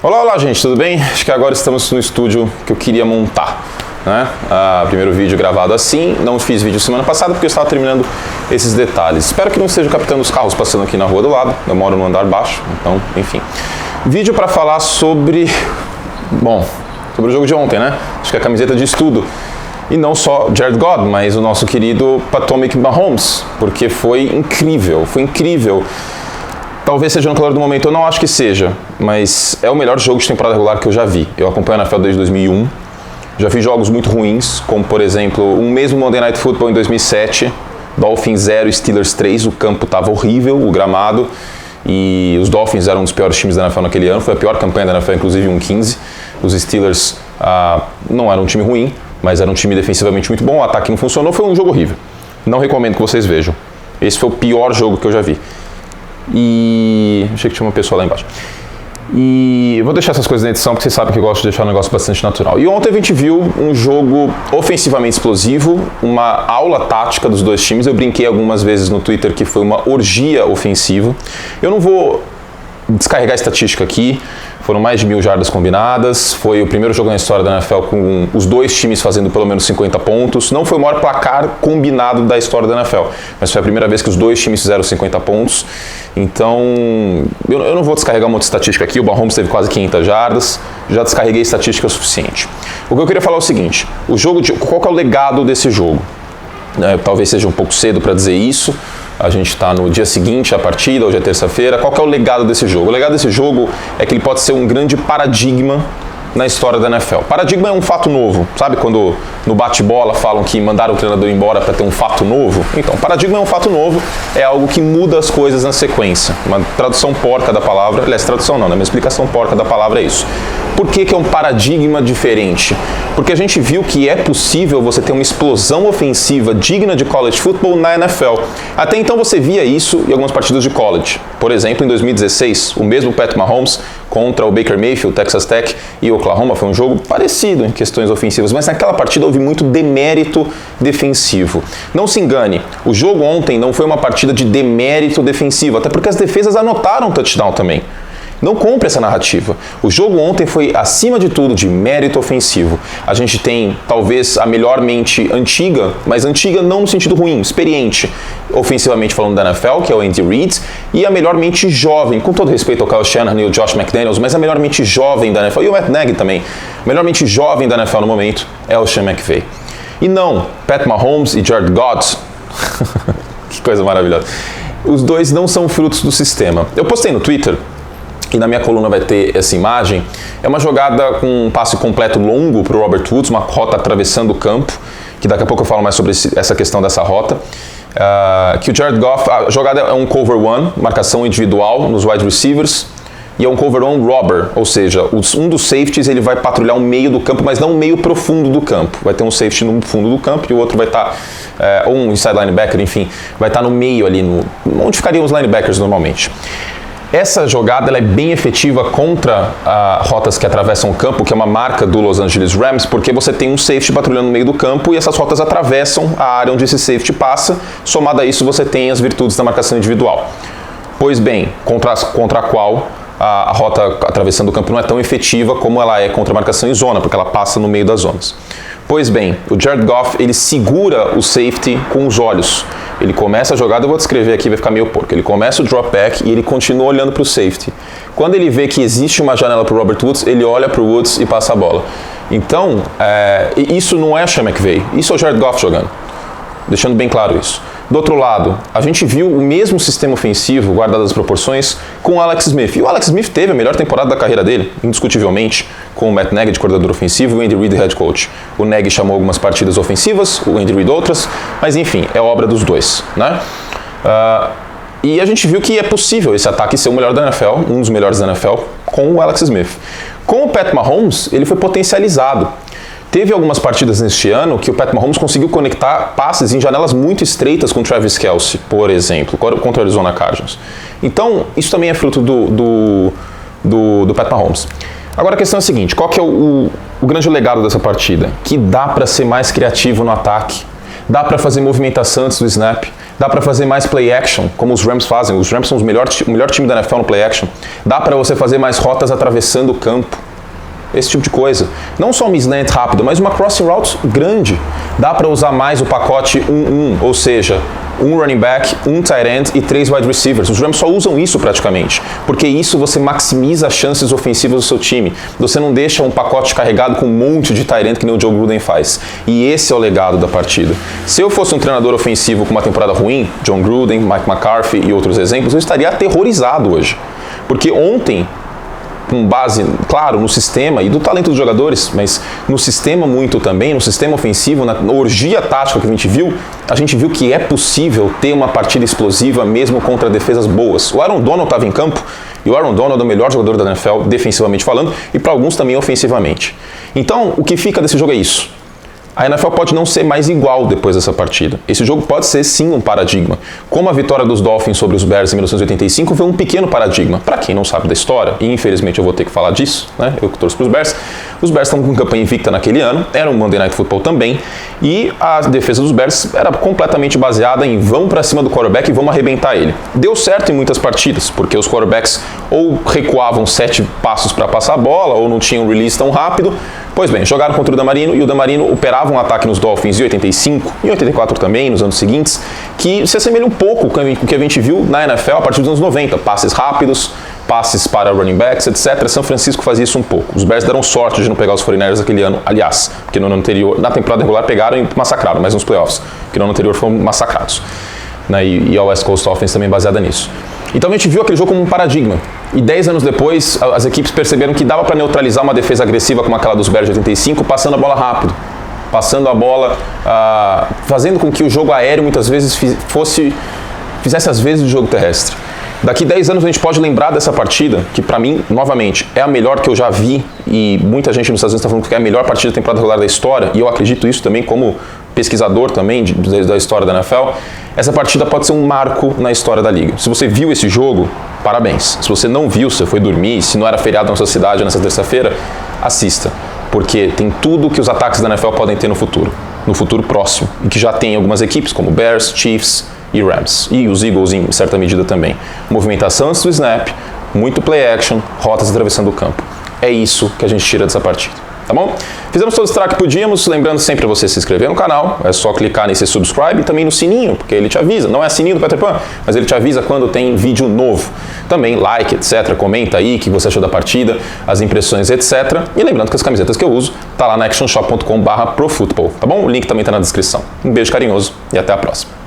Olá, olá gente, tudo bem? Acho que agora estamos no estúdio que eu queria montar, né? Primeiro vídeo gravado assim, não fiz vídeo semana passada porque eu estava terminando esses detalhes. Espero que não esteja captando os carros passando aqui na rua do lado, eu moro no andar baixo, então, enfim. Vídeo para falar sobre o jogo de ontem, né? Acho que é a camiseta de estudo. E não só Jared Goff, mas o nosso querido Patrick Mahomes, porque foi incrível, Talvez seja no calor do momento, eu não acho que seja, mas é o melhor jogo de temporada regular que eu já vi. Eu acompanho a NFL desde 2001, já vi jogos muito ruins, como por exemplo, um mesmo Monday Night Football em 2007, Dolphins 0, Steelers 3, o campo estava horrível, o gramado, e os Dolphins eram um dos piores times da NFL naquele ano, foi a pior campanha da NFL, inclusive 1-15. Os Steelers não eram um time ruim, mas era um time defensivamente muito bom, o ataque não funcionou, foi um jogo horrível. Não recomendo que vocês vejam. Esse foi o pior jogo que eu já vi. E achei que tinha uma pessoa lá embaixo. E eu vou deixar essas coisas na edição, porque vocês sabem que eu gosto de deixar um negócio bastante natural. E ontem a gente viu um jogo ofensivamente explosivo, uma aula tática dos dois times. Eu brinquei algumas vezes no Twitter que foi uma orgia ofensiva. Eu não vou descarregar a estatística aqui. Foram mais de 1000 jardas combinadas, foi o primeiro jogo na história da NFL com os dois times fazendo pelo menos 50 pontos. Não foi o maior placar combinado da história da NFL, mas foi a primeira vez que os dois times fizeram 50 pontos. Então, eu não vou descarregar um monte de estatística aqui, o Mahomes teve quase 500 jardas, já descarreguei estatística o suficiente. O que eu queria falar é o seguinte, qual que é o legado desse jogo? Talvez seja um pouco cedo para dizer isso. A gente está no dia seguinte à partida, hoje é terça-feira. Qual que é o legado desse jogo? O legado desse jogo é que ele pode ser um grande paradigma na história da NFL. Paradigma é um fato novo. Sabe quando no bate-bola falam que mandaram o treinador embora para ter um fato novo? Então, paradigma é um fato novo, é algo que muda as coisas na sequência. Uma tradução porca da palavra, aliás, tradução não, né? Uma explicação porca da palavra é isso. Por que é um paradigma diferente? Porque a gente viu que é possível você ter uma explosão ofensiva digna de college football na NFL. Até então você via isso em algumas partidas de college. Por exemplo, em 2016, o mesmo Pat Mahomes contra o Baker Mayfield, Texas Tech e Oklahoma, foi um jogo parecido em questões ofensivas, mas naquela partida houve muito demérito defensivo. Não se engane, o jogo ontem não foi uma partida de demérito defensivo, até porque as defesas anotaram touchdown também. Não compre essa narrativa. O jogo ontem foi, acima de tudo, de mérito ofensivo. A gente tem, talvez, a melhor mente antiga, mas antiga não no sentido ruim, experiente, ofensivamente falando da NFL, que é o Andy Reid, e a melhor mente jovem, com todo respeito ao Kyle Shanahan e ao Josh McDaniels, mas a melhor mente jovem da NFL, e o Matt Nagy também, a melhor mente jovem da NFL no momento é o Sean McVay. E não, Pat Mahomes e Jared Goff, que coisa maravilhosa, os dois não são frutos do sistema. Eu postei no Twitter, e na minha coluna vai ter essa imagem, é uma jogada com um passe completo longo para o Robert Woods, uma rota atravessando o campo, que daqui a pouco eu falo mais sobre essa questão dessa rota, que o Jared Goff, a jogada é um cover one, marcação individual nos wide receivers, e é um cover one robber, ou seja, um dos safeties ele vai patrulhar o meio do campo, mas não o meio profundo do campo, vai ter um safety no fundo do campo e o outro vai estar, ou um inside linebacker, enfim, vai estar no meio ali, onde ficariam os linebackers normalmente. Essa jogada ela é bem efetiva contra rotas que atravessam o campo, que é uma marca do Los Angeles Rams, porque você tem um safety patrulhando no meio do campo e essas rotas atravessam a área onde esse safety passa. Somado a isso, você tem as virtudes da marcação individual. Pois bem, contra a qual a rota atravessando o campo não é tão efetiva como ela é contra a marcação em zona, porque ela passa no meio das zonas. Pois bem, o Jared Goff, ele segura o safety com os olhos. Ele começa a jogada, eu vou descrever aqui, vai ficar meio porco. Ele começa o drop back e ele continua olhando para o safety. Quando ele vê que existe uma janela para o Robert Woods, ele olha para o Woods e passa a bola. Então, isso não é Sean McVay, isso é o Jared Goff jogando. Deixando bem claro isso. Do outro lado, a gente viu o mesmo sistema ofensivo, guardadas as proporções, com o Alex Smith. E o Alex Smith teve a melhor temporada da carreira dele, indiscutivelmente, com o Matt Nagy de coordenador ofensivo e o Andy Reid de head coach. O Nagy chamou algumas partidas ofensivas, o Andy Reid outras, mas enfim, é obra dos dois, né? E a gente viu que é possível esse ataque ser o melhor da NFL, um dos melhores da NFL, com o Alex Smith. Com o Pat Mahomes, ele foi potencializado. Teve algumas partidas neste ano que o Pat Mahomes conseguiu conectar passes em janelas muito estreitas com o Travis Kelce, por exemplo, contra o Arizona Cardinals. Então, isso também é fruto do Pat Mahomes. Agora a questão é a seguinte, qual que é o grande legado dessa partida? Que dá para ser mais criativo no ataque, dá para fazer movimentação antes do snap, Dá para fazer mais play action, como os Rams fazem. Os Rams são o melhor time da NFL no play action. Dá para você fazer mais rotas atravessando o campo. Esse tipo de coisa. Não só uma slant rápida, mas uma crossing route grande. Dá para usar mais o pacote 1-1, ou seja, um running back, um tight end e 3 wide receivers. Os Rams só usam isso praticamente, porque isso você maximiza as chances ofensivas do seu time. Você não deixa um pacote carregado com um monte de tight end que nem o Joe Gruden faz. E esse é o legado da partida. Se eu fosse um treinador ofensivo com uma temporada ruim, John Gruden, Mike McCarthy e outros exemplos, eu estaria aterrorizado hoje. Porque ontem, com base, claro, no sistema e do talento dos jogadores, mas no sistema muito também, no sistema ofensivo, na orgia tática que a gente viu que é possível ter uma partida explosiva mesmo contra defesas boas. O Aaron Donald estava em campo e o Aaron Donald é o melhor jogador da NFL, defensivamente falando, e para alguns também ofensivamente. Então, o que fica desse jogo é isso. A NFL pode não ser mais igual depois dessa partida. Esse jogo pode ser sim um paradigma. Como a vitória dos Dolphins sobre os Bears em 1985 foi um pequeno paradigma. Para quem não sabe da história, e infelizmente eu vou ter que falar disso, né? Eu que torço para os Bears estavam com campanha invicta naquele ano, era um Monday Night Football também, e a defesa dos Bears era completamente baseada em vão para cima do quarterback e vamos arrebentar ele. Deu certo em muitas partidas, porque os quarterbacks ou recuavam 7 passos para passar a bola, ou não tinham release tão rápido. Pois bem, jogaram contra o Dan Marino e o Dan Marino operava um ataque nos Dolphins em 85, em 84 também, nos anos seguintes, que se assemelha um pouco com o que a gente viu na NFL a partir dos anos 90. Passes rápidos, passes para running backs, etc. São Francisco fazia isso um pouco. Os Bears deram sorte de não pegar os 49ers aquele ano, aliás, porque no ano anterior, na temporada regular pegaram e massacraram, mas nos playoffs, porque no ano anterior foram massacrados. Né? E a West Coast Offense também baseada nisso. Então a gente viu aquele jogo como um paradigma. E 10 anos depois, as equipes perceberam que dava para neutralizar uma defesa agressiva como aquela dos Bears de 85, passando a bola rápido. Passando a bola, fazendo com que o jogo aéreo muitas vezes fizesse as vezes do jogo terrestre. Daqui 10 anos a gente pode lembrar dessa partida, que para mim, novamente, é a melhor que eu já vi, e muita gente nos Estados Unidos está falando que é a melhor partida da temporada regular da história, e eu acredito isso também como pesquisador também da história da NFL. Essa partida pode ser um marco na história da liga. Se você viu esse jogo, parabéns. Se você não viu, se você foi dormir, se não era feriado na sua cidade nessa terça-feira, assista. Porque tem tudo que os ataques da NFL podem ter no futuro próximo, e que já tem algumas equipes como Bears, Chiefs e Rams, e os Eagles em certa medida também. Movimentação antes do snap, muito play action, rotas atravessando o campo. É isso que a gente tira dessa partida. Tá bom? Fizemos todo o estrago que podíamos, lembrando sempre você se inscrever no canal, é só clicar nesse subscribe e também no sininho, porque ele te avisa, não é sininho do Peter Pan, mas ele te avisa quando tem vídeo novo. Também like, etc, comenta aí o que você achou da partida, as impressões, etc. E lembrando que as camisetas que eu uso tá lá na actionshop.com/profutbol, tá bom? O link também tá na descrição. Um beijo carinhoso e até a próxima.